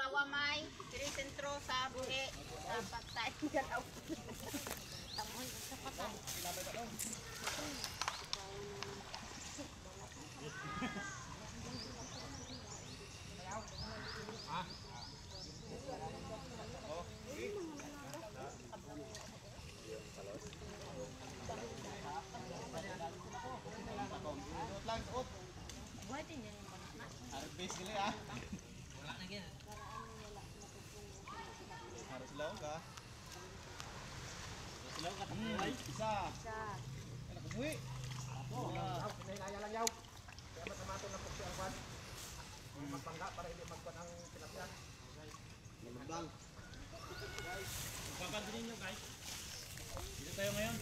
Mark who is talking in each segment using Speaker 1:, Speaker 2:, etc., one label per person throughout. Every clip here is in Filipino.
Speaker 1: Kawa may sentro sa buhi. Sa patay. Tamoy sa patay.
Speaker 2: Arbis gili ah. Wala na gini. Harus law ka. Harus law ka tapuay. Isa. Ano ko buhi? Apo. Pinahingaya lang yaw. Kaya matamato na po si Arwan. Magpangga para hindi magkuhan ang tilapia. Magbang. Papansin niyo guys. Dito tayo ngayon.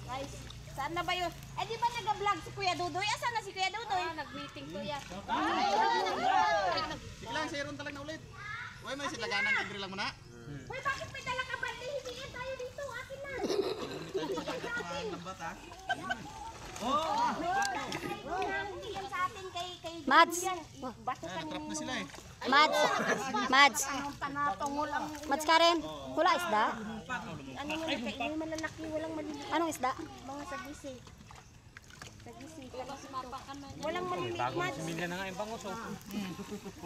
Speaker 1: Guys, saan na ba yun? Eh di ba nag-vlog si Kuya Dudoy? Asan na si Kuya Dudoy? Nag-meeting Kuya.
Speaker 2: Sige lang, sayron talaga na ulit. Uy, may silaganan kagri lang muna.
Speaker 1: Uy, bakit may dala ka bandi? Hingin tayo dito. Akin na.
Speaker 2: Lambat ha.
Speaker 1: Hindi yan sa atin kay
Speaker 3: Mads.
Speaker 1: Bato ka
Speaker 2: Natrap na sila eh.
Speaker 3: Mads. Mads.
Speaker 1: Anong panatong lang.
Speaker 3: Mads Karen. Wala isda.
Speaker 1: Ano mo na kayo? May malalaki, walang maliliit.
Speaker 3: Anong isda?
Speaker 1: Mga sagisi. Sagisi. Walang maliliit, Mads.
Speaker 4: Similya na nga yung bangos oh.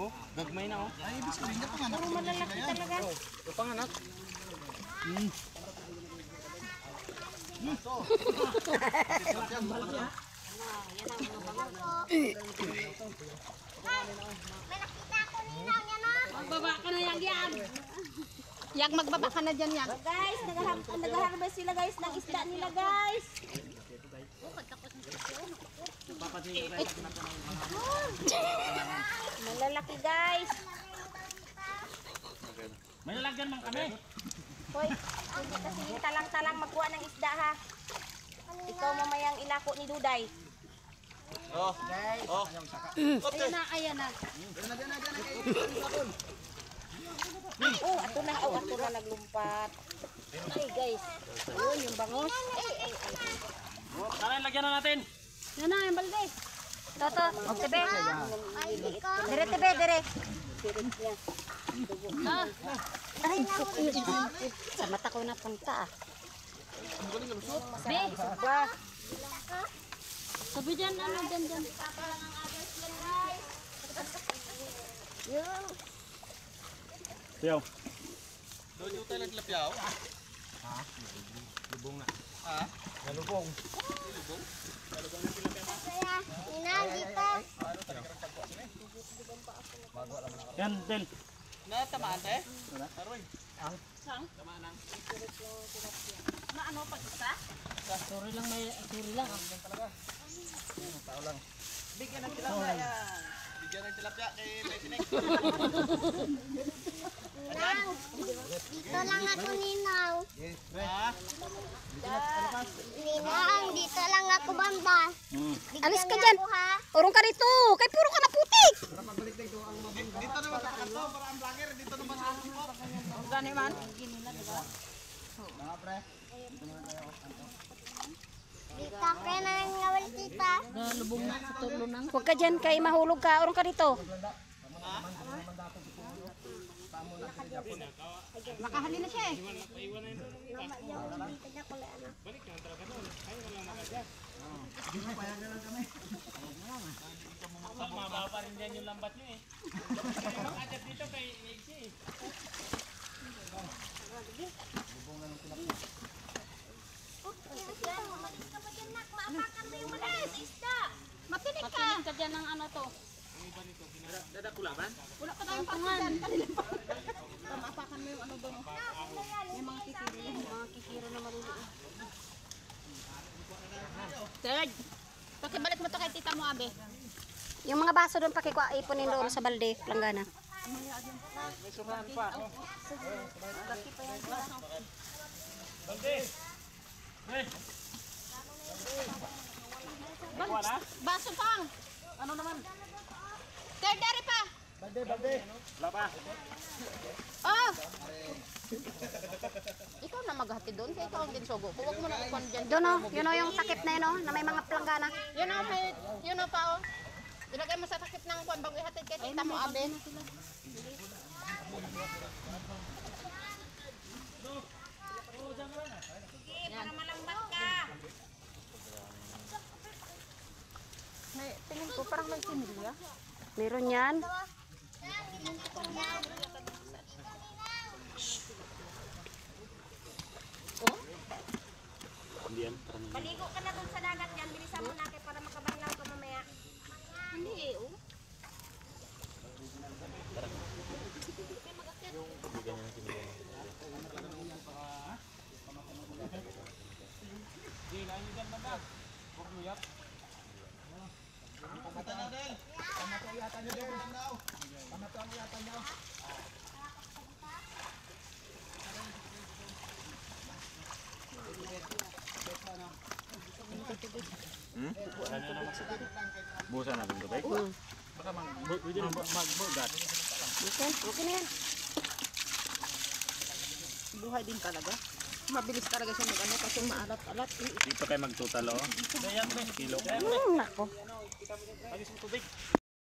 Speaker 4: Oh, gagmay na oh.
Speaker 2: Ay, ibig sabihin niya panganak.
Speaker 1: Puro malalaki talaga.
Speaker 4: Ito panganak.
Speaker 1: Magbaba ka na yan. Yak, magbaba ka na dyan yan. Guys, nag-harvest sila guys ng isda nila guys. Malalaki guys.
Speaker 4: May lalagyan man kami.
Speaker 1: Hoy, hindi kasi talang-talang magkuha ng isda ha. Ikaw mamayang ilako ni Duday.
Speaker 2: Oh. Oh.
Speaker 1: Ayan na, ayan na. Oh, ato na naglumpat. Ay guys, yun yung bangos.
Speaker 4: Tara, lagyan na natin.
Speaker 1: Yan na, yung balde.
Speaker 3: Toto. Tebe. Dire, tebe, dire. Aray, sa mata ko na punta ah.
Speaker 1: Be, ba? Sabi dyan, ano, dyan. Yun.
Speaker 4: Tiyo.
Speaker 2: Doon yung tayo tilapia oh.
Speaker 4: Lubong na.
Speaker 2: Ha?
Speaker 4: Lubong. Yan, Del.
Speaker 2: Natamaan eh? Aroy.
Speaker 1: Maano pag isa?
Speaker 3: Sorry lang, may sorry lang.
Speaker 2: Tao lang. Bigyan ng tilapia yan. Bigyan ng tilapia kay Lesinek.
Speaker 5: Dito lang ako ninaw.
Speaker 2: Ha?
Speaker 5: Ninang, dito lang ako banda.
Speaker 3: Alis ka dyan. Urong ka rito. Kay puro ka na putik.
Speaker 2: Dito naman sa kanto para ang vlogger. Dito naman sa kanto.
Speaker 1: Gani man?
Speaker 2: Mga pre.
Speaker 5: Dito ako na ngawal tita.
Speaker 3: Huwag ka dyan kay mahulog ka. Urong ka rito.
Speaker 1: Makahali na siya eh.
Speaker 4: Mababa rin dyan yung lambat nyo eh. Agad dito kay Nixie eh.
Speaker 1: Malis ka ba dyan, nak? Maapakan mo yung malis. Isda. Matinig ka. Matinig ka dyan ng ano to.
Speaker 4: Dadakulaban?
Speaker 1: Wala pa tayong pangan. Maapakan mo yung ano doon. May mga kikiro. Mga kikiro na maluluin. Third. Pakibalik mo to kay tita mo, abe.
Speaker 3: Yung mga baso doon pakikuha ipunin doon sa balde. Planggana.
Speaker 4: May surahan pa. Balde! Hey!
Speaker 1: Baso pang.
Speaker 4: Ano naman?
Speaker 1: Third, dari pa.
Speaker 4: Wala pa.
Speaker 1: Oh! Ikaw na maghatid doon. Kaya ikaw ang ginsugo. Huwag mo na ikon dyan.
Speaker 3: Doon o. Yun o yung sakip na yun o. Na may mga planggana.
Speaker 1: Yun o, may, yun o pa o. Ilagay mo sa takip ng kwan bago ihatid kay tita mo, abe.
Speaker 3: Meron yan.
Speaker 1: Paligo ka na dun sa dagat yan. Bilisan mo na kay para makabanglaw ka mamaya. Hindi eh, oh.
Speaker 4: Busa na dito, bay. Baka magbugat.
Speaker 3: Okay, okay na yan.
Speaker 1: Buhay din talaga. Mabilis talaga siya mag-ano kasi maalat-alat.
Speaker 4: Dito kayo magtutalo. Kilo.
Speaker 3: Nako.
Speaker 4: Ayos mo tubig.